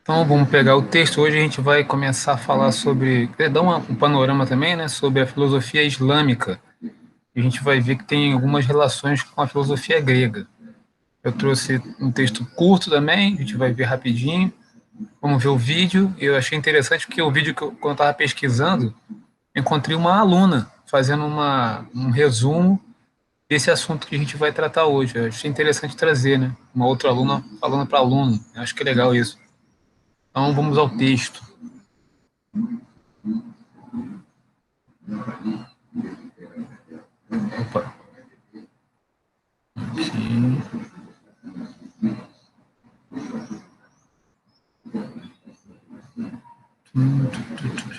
Então, vamos pegar o texto. Hoje a gente vai começar a falar sobre, dar um panorama também, né, sobre a filosofia islâmica. E a gente vai ver que tem algumas relações com a filosofia grega. Eu trouxe um texto curto também, a gente vai ver rapidinho. Vamos ver o vídeo. Eu achei interessante porque o vídeo que quando eu estava pesquisando, encontrei uma aluna fazendo um resumo desse assunto que a gente vai tratar hoje. Eu achei interessante trazer, né? Uma outra aluna falando para aluno. Eu acho que é legal isso. Então, vamos ao texto. Opa, aqui.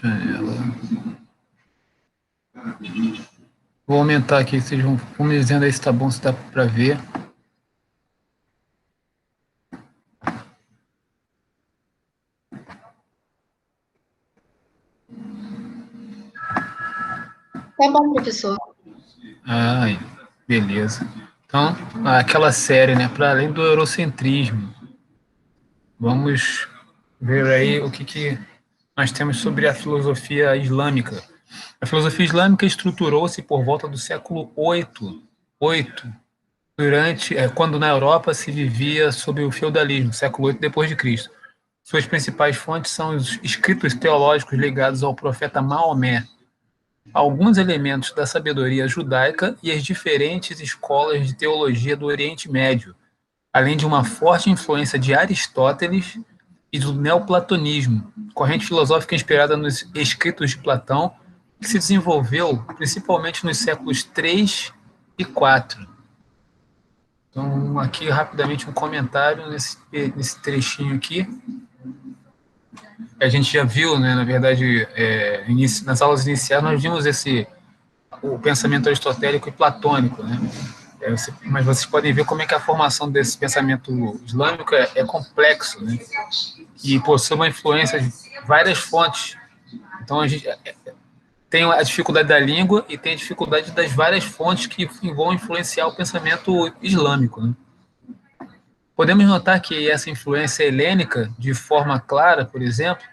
Janela. Vou aumentar aqui, vocês vão me dizendo aí se tá bom, se dá para ver. Tá bom, professor. Ai, beleza. Então, aquela série, né, para além do eurocentrismo, vamos ver aí o que nós temos sobre a filosofia islâmica. A filosofia islâmica estruturou-se por volta do século oito, quando na Europa se vivia sob o feudalismo, século 8 depois de Cristo. Suas principais fontes são os escritos teológicos ligados ao profeta Maomé, alguns elementos da sabedoria judaica e as diferentes escolas de teologia do Oriente Médio, além de uma forte influência de Aristóteles e do neoplatonismo, corrente filosófica inspirada nos escritos de Platão, que se desenvolveu principalmente nos séculos 3 e 4. Então, aqui rapidamente um comentário nesse trechinho aqui. A gente já viu, né, na verdade, nas aulas iniciais, nós vimos o pensamento aristotélico e platônico, né? Mas vocês podem ver como é que a formação desse pensamento islâmico é complexo, né? E possui uma influência de várias fontes. Então a gente tem a dificuldade da língua e tem a dificuldade das várias fontes que vão influenciar o pensamento islâmico, né? Podemos notar que essa influência helênica, de forma clara, por exemplo,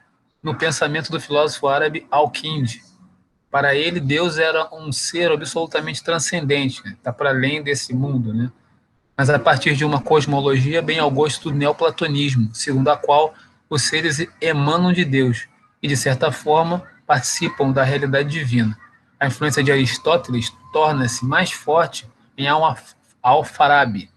no pensamento do filósofo árabe Al-Kindi. Para ele, Deus era um ser absolutamente transcendente, né? Está para além desse mundo, né? Mas a partir de uma cosmologia bem ao gosto do neoplatonismo, segundo a qual os seres emanam de Deus e, de certa forma, participam da realidade divina. A influência de Aristóteles torna-se mais forte em Al-Farabi,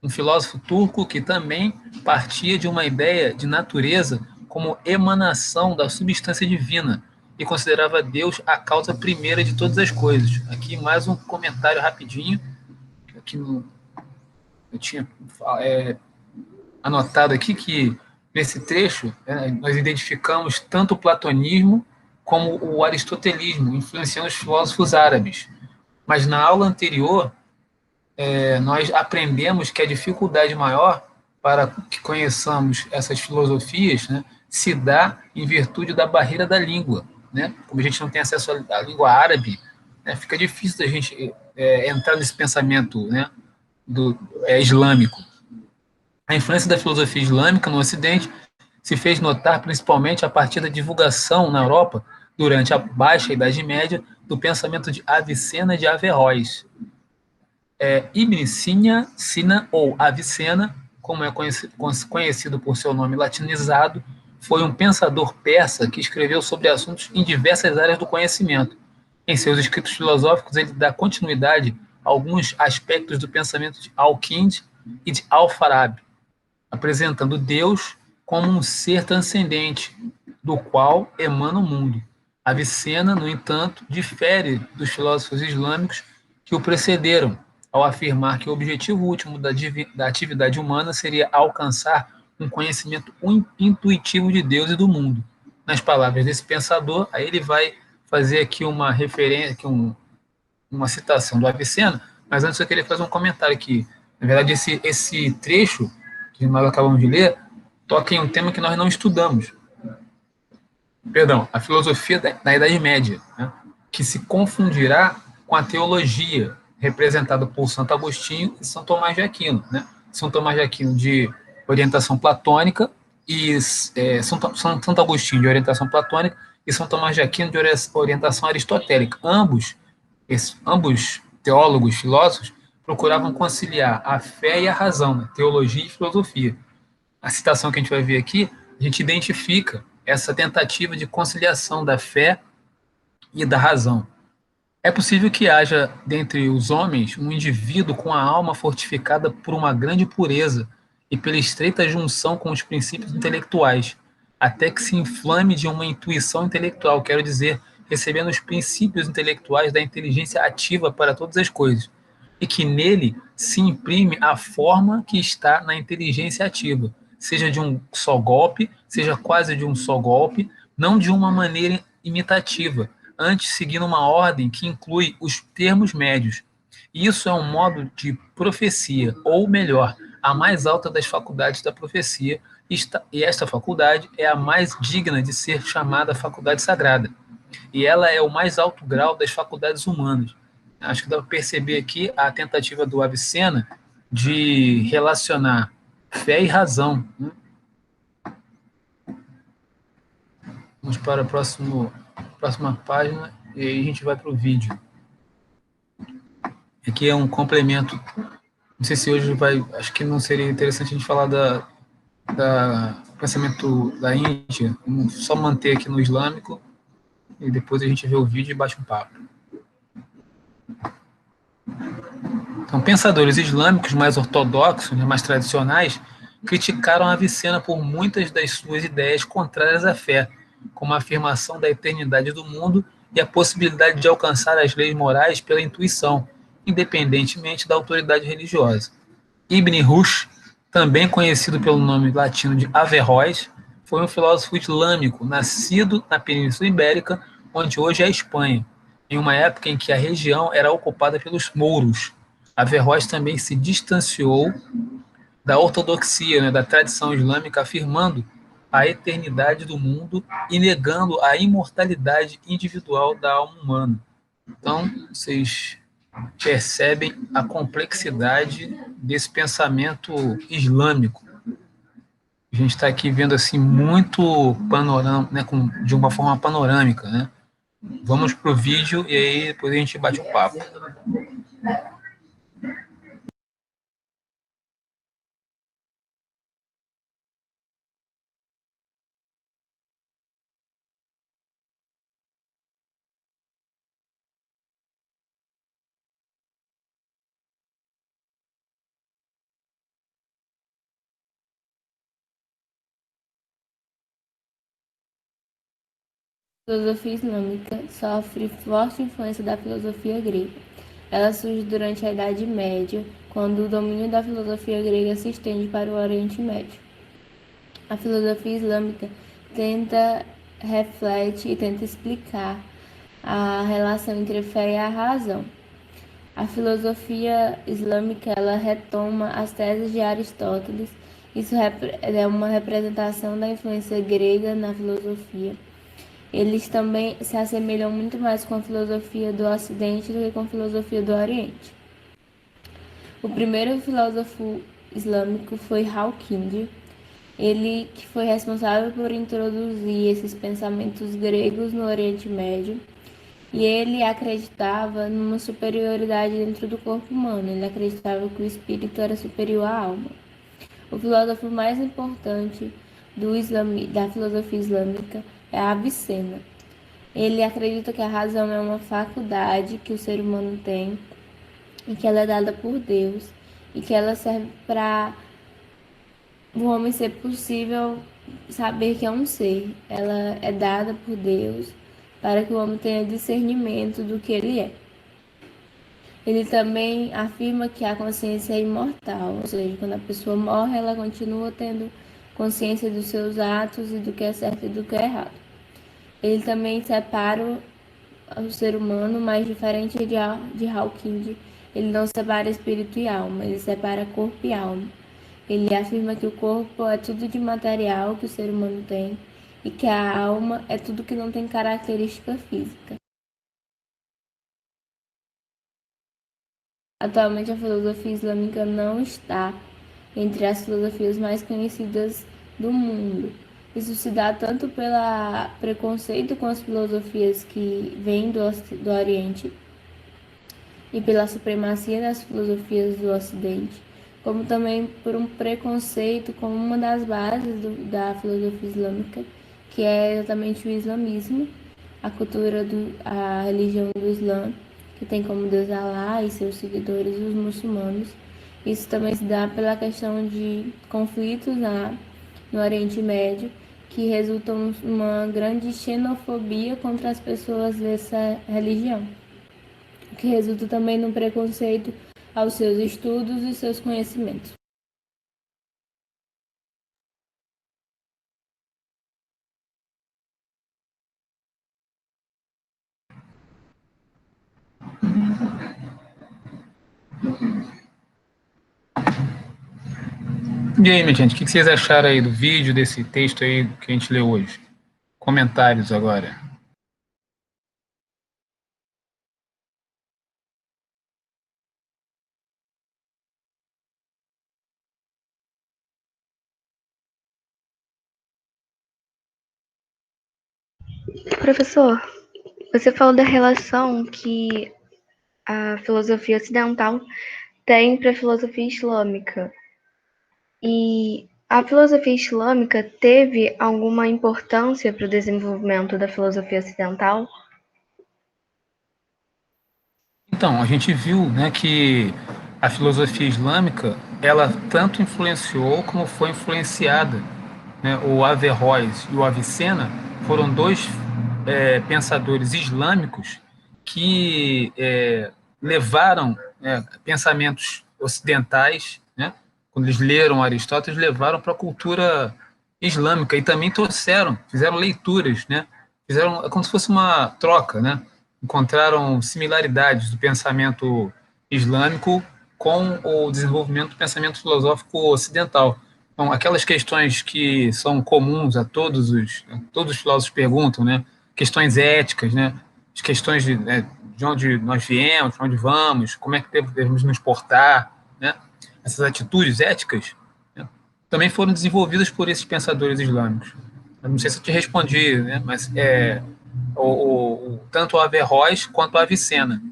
um filósofo turco que também partia de uma ideia de natureza como emanação da substância divina e considerava Deus a causa primeira de todas as coisas. Aqui mais um comentário rapidinho, aqui eu tinha anotado aqui que nesse trecho nós identificamos tanto o platonismo como o aristotelismo, influenciando os filósofos árabes. Mas na aula anterior, nós aprendemos que a dificuldade maior para que conheçamos essas filosofias, né, se dá em virtude da barreira da língua, né? Como a gente não tem acesso à língua árabe, né, fica difícil da gente entrar nesse pensamento, né, islâmico. A influência da filosofia islâmica no Ocidente se fez notar principalmente a partir da divulgação na Europa, durante a Baixa Idade Média, do pensamento de Avicena de Averroes. Ibn Sina, ou Avicena, como é conhecido por seu nome latinizado, foi um pensador persa que escreveu sobre assuntos em diversas áreas do conhecimento. Em seus escritos filosóficos, ele dá continuidade a alguns aspectos do pensamento de Al-Kindi e de Al-Farabi, apresentando Deus como um ser transcendente, do qual emana o mundo. Avicena, no entanto, difere dos filósofos islâmicos que o precederam, ao afirmar que o objetivo último da atividade humana seria alcançar um conhecimento intuitivo de Deus e do mundo. Nas palavras desse pensador, aí ele vai fazer aqui uma referência, aqui uma citação do Avicena, mas antes eu queria fazer um comentário aqui. Na verdade, esse trecho que nós acabamos de ler toca em um tema que nós não estudamos. Perdão, a filosofia da Idade Média, né, que se confundirá com a teologia, representada por Santo Agostinho e São Tomás de Aquino. Né? São Tomás de Aquino de orientação platônica e Santo Agostinho, de orientação platônica, e São Tomás de Aquino, de orientação aristotélica. Ambos teólogos, filósofos, procuravam conciliar a fé e a razão, né? Teologia e filosofia. A citação que a gente vai ver aqui, a gente identifica essa tentativa de conciliação da fé e da razão. É possível que haja, dentre os homens, um indivíduo com a alma fortificada por uma grande pureza e pela estreita junção com os princípios intelectuais, até que se inflame de uma intuição intelectual, quero dizer, recebendo os princípios intelectuais da inteligência ativa para todas as coisas, e que nele se imprime a forma que está na inteligência ativa, seja de um só golpe, seja quase de um só golpe, não de uma maneira imitativa, antes seguindo uma ordem que inclui os termos médios. Isso é um modo de profecia, ou melhor, a mais alta das faculdades da profecia, e esta faculdade é a mais digna de ser chamada faculdade sagrada. E ela é o mais alto grau das faculdades humanas. Acho que dá para perceber aqui a tentativa do Avicena de relacionar fé e razão. Vamos para a próxima página e aí a gente vai para o vídeo. Aqui é um complemento. Não sei se hoje vai. Acho que não seria interessante a gente falar do pensamento da Índia. Vamos só manter aqui no islâmico e depois a gente vê o vídeo e bate um papo. Então, pensadores islâmicos mais ortodoxos, mais tradicionais, criticaram Avicena por muitas das suas ideias contrárias à fé, como a afirmação da eternidade do mundo e a possibilidade de alcançar as leis morais pela intuição, independentemente da autoridade religiosa. Ibn Rushd, também conhecido pelo nome latino de Averroes, foi um filósofo islâmico nascido na Península Ibérica, onde hoje é a Espanha, em uma época em que a região era ocupada pelos mouros. Averroes também se distanciou da ortodoxia, da tradição islâmica, afirmando a eternidade do mundo e negando a imortalidade individual da alma humana. Então, vocês percebem a complexidade desse pensamento islâmico. A gente está aqui vendo assim muito panorama, né, de uma forma panorâmica, né? Vamos para o vídeo e aí depois a gente bate o papo. A filosofia islâmica sofre forte influência da filosofia grega. Ela surge durante a Idade Média, quando o domínio da filosofia grega se estende para o Oriente Médio. A filosofia islâmica reflete e tenta explicar a relação entre a fé e a razão. A filosofia islâmica ela retoma as teses de Aristóteles. Isso é uma representação da influência grega na filosofia. Eles também se assemelham muito mais com a filosofia do Ocidente do que com a filosofia do Oriente. O primeiro filósofo islâmico foi Al-Kindi, ele que foi responsável por introduzir esses pensamentos gregos no Oriente Médio, e ele acreditava numa superioridade dentro do corpo humano, ele acreditava que o espírito era superior à alma. O filósofo mais importante da filosofia islâmica é Avicena. Ele acredita que a razão é uma faculdade que o ser humano tem e que ela é dada por Deus e que ela serve para o homem ser possível saber que é um ser. Ela é dada por Deus para que o homem tenha discernimento do que ele é. Ele também afirma que a consciência é imortal, ou seja, quando a pessoa morre, ela continua tendo consciência dos seus atos e do que é certo e do que é errado. Ele também separa o ser humano, mas diferente de Hawking, ele não separa espírito e alma, ele separa corpo e alma. Ele afirma que o corpo é tudo de material que o ser humano tem e que a alma é tudo que não tem característica física. Atualmente, a filosofia islâmica não está entre as filosofias mais conhecidas do mundo. Isso se dá tanto pelo preconceito com as filosofias que vêm do Oriente e pela supremacia das filosofias do Ocidente, como também por um preconceito com uma das bases da filosofia islâmica, que é exatamente o islamismo, a religião do Islã, que tem como Deus Alá e seus seguidores os muçulmanos. Isso também se dá pela questão de conflitos no Oriente Médio, que resultam numa grande xenofobia contra as pessoas dessa religião, o que resulta também no preconceito aos seus estudos e seus conhecimentos. E aí, minha gente, o que vocês acharam aí do vídeo, desse texto aí que a gente leu hoje? Comentários agora. Professor, você falou da relação que a filosofia ocidental tem para a filosofia islâmica. E a filosofia islâmica teve alguma importância para o desenvolvimento da filosofia ocidental? Então, a gente viu, né, que a filosofia islâmica, ela tanto influenciou como foi influenciada, né? O Averroes e o Avicena foram dois pensadores islâmicos que levaram pensamentos ocidentais, né? Quando eles leram Aristóteles, levaram para a cultura islâmica e também trouxeram, fizeram leituras, né? Fizeram como se fosse uma troca, né? Encontraram similaridades do pensamento islâmico com o desenvolvimento do pensamento filosófico ocidental. Então, aquelas questões que são comuns a todos os filósofos perguntam, né? Questões éticas, né? As questões de onde nós viemos, para onde vamos, como é que devemos nos portar, né? Essas atitudes éticas, né? Também foram desenvolvidas por esses pensadores islâmicos. Eu não sei se eu te respondi, né? Mas tanto o Averroes quanto a Avicena.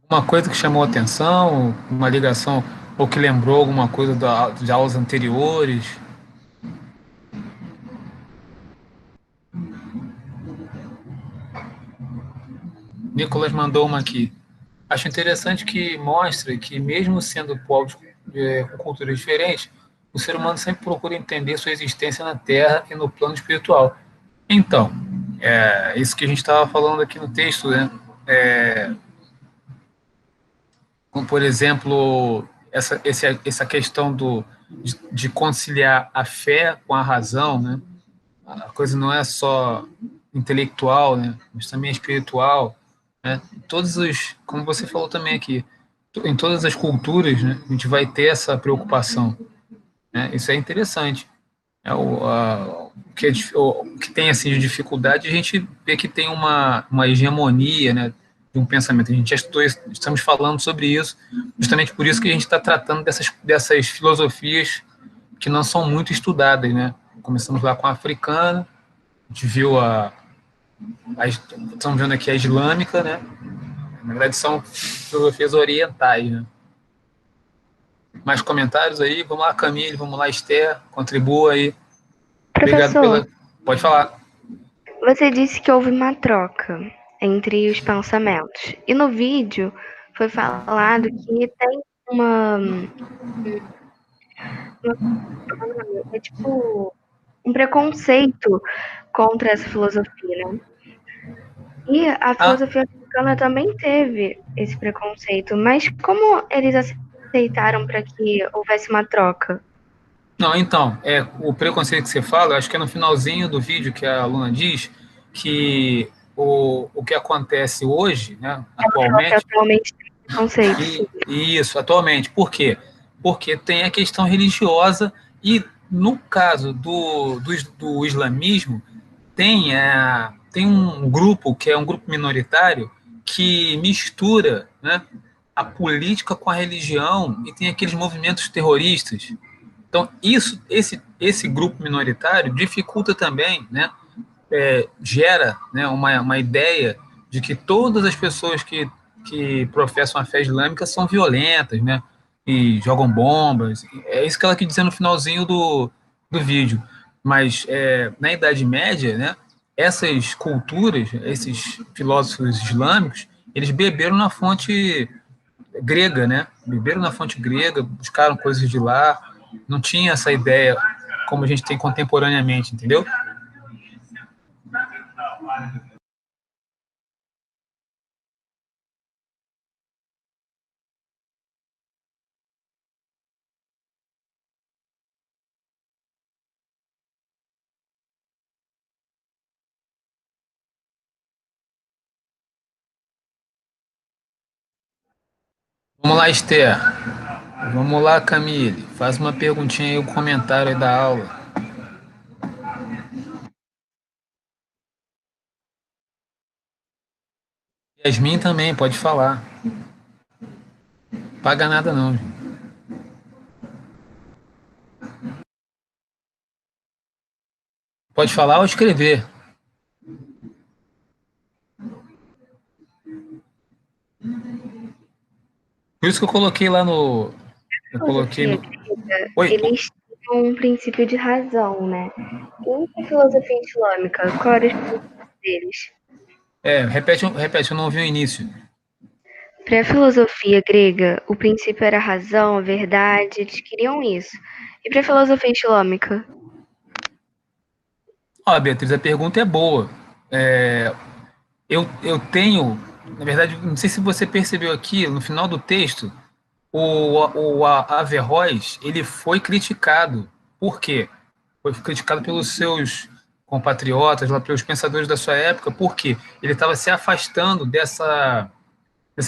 Uma coisa que chamou a atenção, uma ligação, ou que lembrou alguma coisa de aulas anteriores. Nicolas mandou uma aqui. Acho interessante que mostra que, mesmo sendo povos com culturas diferentes, o ser humano sempre procura entender sua existência na Terra e no plano espiritual. Então, isso que a gente estava falando aqui no texto, né? Como, por exemplo, essa questão de conciliar a fé com a razão, né? A coisa não é só intelectual, né? Mas também é espiritual, né? Como você falou também aqui, em todas as culturas, né? A gente vai ter essa preocupação, né? Isso é interessante. O que tem assim de dificuldade, a gente vê que tem uma hegemonia, né, de um pensamento. A gente já estudou, estamos falando sobre isso, justamente por isso que a gente está tratando dessas filosofias que não são muito estudadas, né? Começamos lá com a africana, a gente viu estamos vendo aqui a islâmica, né? Na verdade são filosofias orientais, né? Mais comentários aí? Vamos lá, Camille, vamos lá, Esther, contribua aí. Obrigado Professor, pela... Pode falar. você disse que houve uma troca entre os pensamentos. E no vídeo foi falado que tem tipo um preconceito contra essa filosofia, né? E a Ah, filosofia africana também teve esse preconceito, mas como eles aceitaram para que houvesse uma troca? não, então, o preconceito que você fala, acho que é no finalzinho do vídeo que a aluna diz que o que acontece hoje, né, atualmente. Atualmente tem conceito. Isso, atualmente. Por quê? Porque tem a questão religiosa e, no caso do islamismo, tem um grupo, que é um grupo minoritário, que mistura, né, a política com a religião e tem aqueles movimentos terroristas. Então, esse grupo minoritário dificulta também, né, gera, né, uma ideia de que todas as pessoas que professam a fé islâmica são violentas, né, e jogam bombas. É isso que ela quis dizer no finalzinho do vídeo. Mas na Idade Média, né, essas culturas, esses filósofos islâmicos, eles beberam na fonte grega, né? Beberam na fonte grega, buscaram coisas de lá. Não tinha essa ideia como a gente tem contemporaneamente, entendeu? Vamos lá, Esther. Vamos lá, Camille. Faz uma perguntinha aí, um comentário aí da aula. Yasmin também, pode falar. Paga nada não. Pode falar ou escrever. Por isso que eu coloquei lá no. Eu coloquei no. Oi? Eles tinham um princípio de razão, né? E a filosofia islâmica, qual era os princípios deles? Repete, eu não ouvi o início. Para a filosofia grega, o princípio era a razão, a verdade, eles queriam isso. E para a filosofia islâmica? Ó, Beatriz, a pergunta é boa. Eu tenho, na verdade, não sei se você percebeu aqui, no final do texto, o Averroes, ele foi criticado. Por quê? Foi criticado pelos seus compatriotas, lá pelos pensadores da sua época, porque ele estava se afastando dessa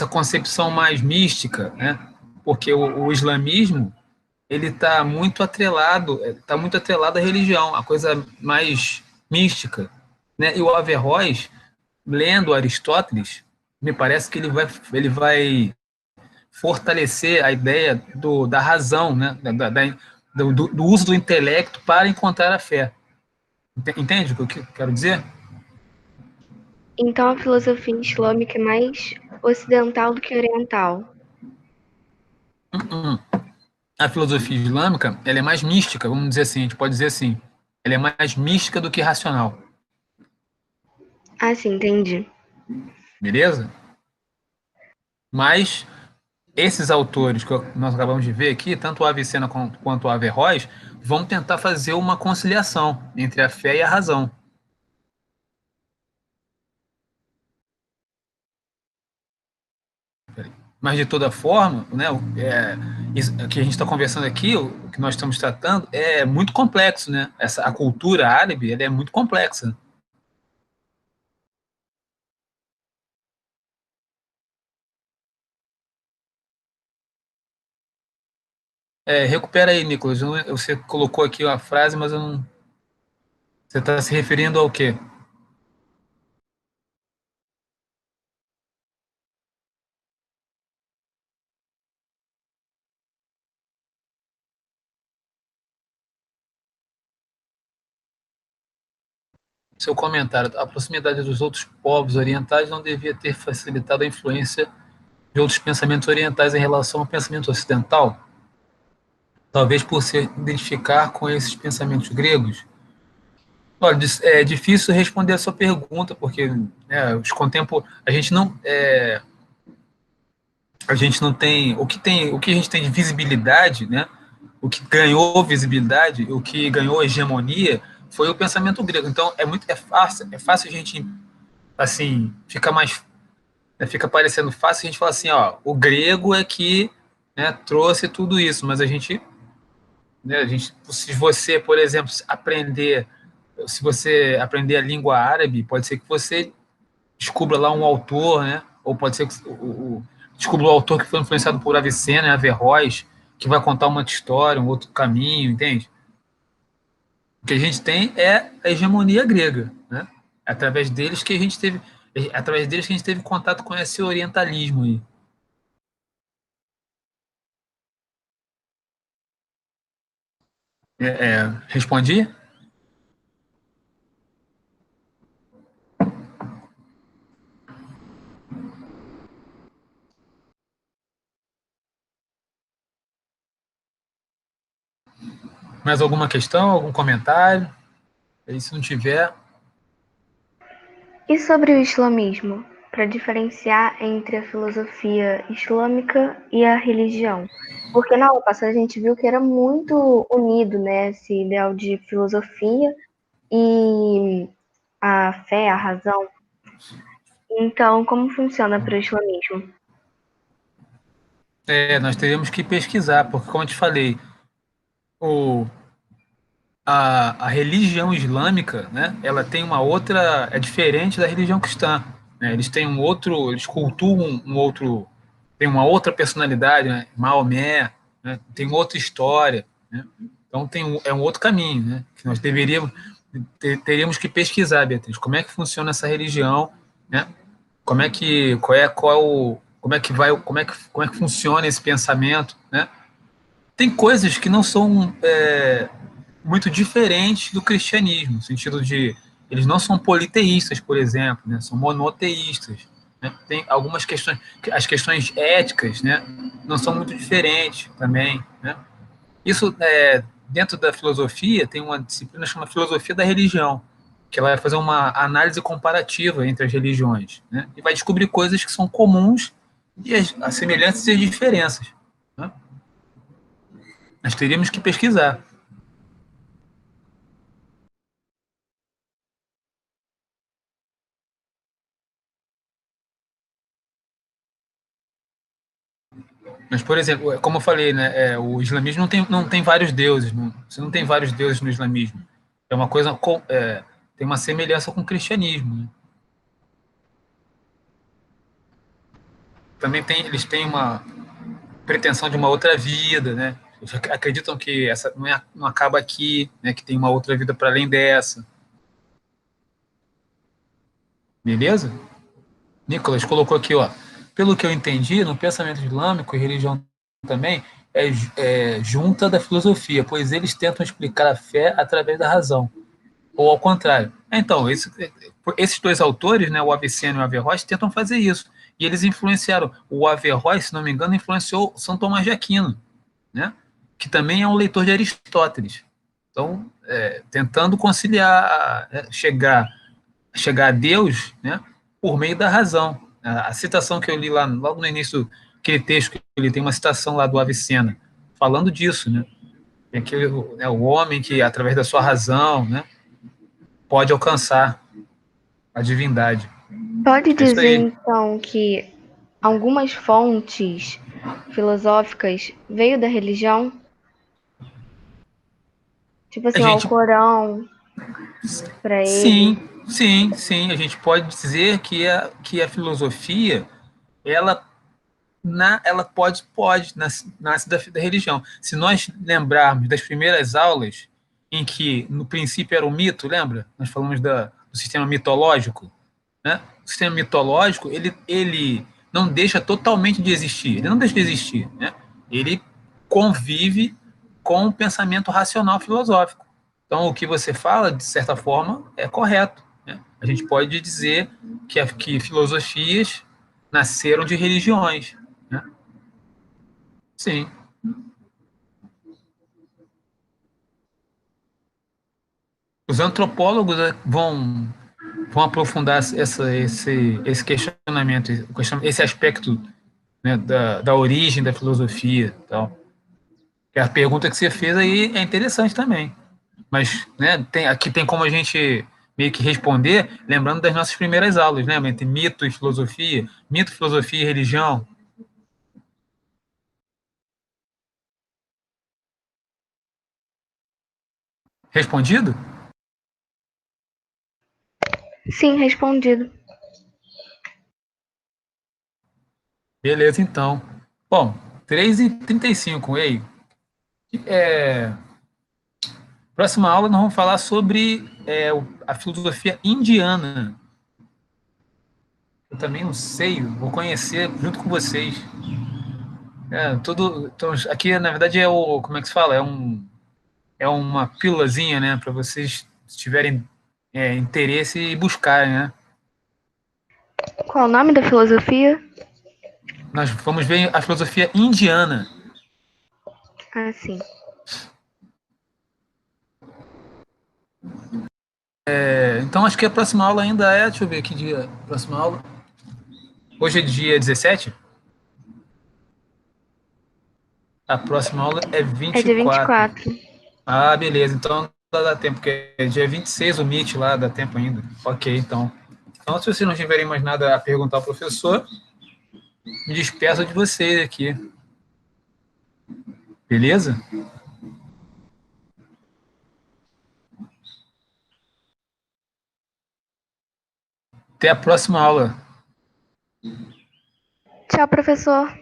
concepção mais mística, né? Porque o islamismo ele está muito atrelado à religião, a coisa mais mística, né? E o Averroes, lendo Aristóteles, me parece que ele vai fortalecer a ideia da razão, né? Do uso do intelecto para encontrar a fé. Entende o que eu quero dizer? Então a filosofia islâmica é mais ocidental do que oriental. A filosofia islâmica ela é mais mística, vamos dizer assim, a gente pode dizer assim. Ela é mais mística do que racional. Ah, sim, entendi. Beleza? Mas esses autores que nós acabamos de ver aqui, tanto o Avicena quanto o Averroes, vão tentar fazer uma conciliação entre a fé e a razão. Mas, de toda forma, né, isso que a gente está conversando aqui, o que nós estamos tratando, é muito complexo. Né? A cultura árabe ela é muito complexa. Recupera aí, Nicolas. Você colocou aqui uma frase, mas eu não. Você está se referindo ao quê? Seu comentário. A proximidade dos outros povos orientais não devia ter facilitado a influência de outros pensamentos orientais em relação ao pensamento ocidental? Talvez por se identificar com esses pensamentos gregos? Olha, é difícil responder a sua pergunta, porque os a gente não tem o que a gente tem de visibilidade, né? O que ganhou visibilidade, o que ganhou hegemonia foi o pensamento grego. Então é fácil a gente assim fica parecendo fácil a gente falar assim, ó, o grego é que, né, trouxe tudo isso, mas se você, por exemplo, se você aprender a língua árabe, pode ser que você descubra lá um autor, né? Ou pode ser que descubra o autor que foi influenciado por Avicena, Averroes, que vai contar uma outra história, um outro caminho, entende? O que a gente tem é a hegemonia grega, né? Através deles que a gente teve, através deles que a gente teve contato com esse orientalismo aí. Respondi? Mais alguma questão, algum comentário? E se não tiver, E sobre o islamismo, para diferenciar entre a filosofia islâmica e a religião? Porque na aula passada a gente viu que era muito unido, né, esse ideal de filosofia e a fé, a razão. Então, como funciona para o islamismo? nós teríamos que pesquisar, porque, como eu te falei, o, a religião islâmica, né, ela tem uma outra, é diferente da religião cristã, né, eles têm um outro, eles cultuam um outro, tem uma outra personalidade, né, Maomé, né, tem uma outra história, né, então é um outro caminho, né, que nós teríamos que pesquisar, Beatriz, como é que funciona essa religião, né, como é que funciona esse pensamento, né, tem coisas que não são muito diferentes do cristianismo, no sentido de eles não são politeístas, por exemplo, né? São monoteístas. Né? Tem algumas questões, as questões éticas, né? Não são muito diferentes também, né? Isso dentro da filosofia tem uma disciplina chamada filosofia da religião, que ela vai fazer uma análise comparativa entre as religiões, né? E vai descobrir coisas que são comuns e as semelhanças e as diferenças. Né? Nós teríamos que pesquisar. Mas, por exemplo, como eu falei, né, o islamismo não tem vários deuses. Você não tem vários deuses no islamismo. É uma coisa, tem uma semelhança com o cristianismo. Né? Também eles têm uma pretensão de uma outra vida, né? Eles acreditam que essa não acaba aqui, né? Que tem uma outra vida para além dessa. Beleza? Nicolas colocou aqui, ó. Pelo que eu entendi, no pensamento islâmico e religião também, é junta da filosofia, pois eles tentam explicar a fé através da razão. Ou ao contrário. Então, esses dois autores, né, o Avicena e o Averroes, tentam fazer isso. E eles influenciaram. O Averroes, se não me engano, influenciou São Tomás de Aquino, né, que também é um leitor de Aristóteles. Então, tentando conciliar, chegar a Deus, né, por meio da razão. A citação que eu li lá, logo no início, aquele texto que ele tem uma citação lá do Avicena, falando disso, né, aquele, o homem que, através da sua razão, né, pode alcançar a divindade. Pode É isso dizer, aí. então, que algumas fontes filosóficas veio da religião? Tipo A assim, o gente, Alcorão, para ele. sim, sim, sim, a gente pode dizer que a filosofia, ela, ela nasce da religião. Se nós lembrarmos das primeiras aulas, em que no princípio era o mito, lembra? Nós falamos do sistema mitológico, né? O sistema mitológico, ele não deixa totalmente de existir, ele não deixa de existir, né? Ele convive com o pensamento racional filosófico. Então, o que você fala, de certa forma, é correto. Né? A gente pode dizer que filosofias nasceram de religiões. Né? Sim. Os antropólogos vão aprofundar esse questionamento, esse aspecto, né, da origem da filosofia. Tal. A pergunta que você fez aí é interessante também. Mas, né, aqui tem como a gente meio que responder, lembrando das nossas primeiras aulas, lembra? Entre mito, filosofia e religião. Respondido? Sim, respondido. Beleza, então. Bom, 3h35, ei. É, próxima aula nós vamos falar sobre a filosofia indiana. Eu também não sei, vou conhecer junto com vocês. Então, aqui, na verdade, como é que se fala? É uma pílulazinha, né, para vocês, se tiverem interesse e buscarem, né? Qual o nome da filosofia? Nós vamos ver a filosofia indiana. Ah, sim. Então, acho que a próxima aula ainda deixa eu ver que dia, próxima aula. Hoje é dia 17. A próxima aula é É dia 24. 24. Ah, beleza. Então dá tempo, porque é dia 26 o Meet lá, dá tempo ainda. Ok, então. Então, se vocês não tiverem mais nada a perguntar ao professor, me despeço de vocês aqui. Beleza? Até a próxima aula. Tchau, professor.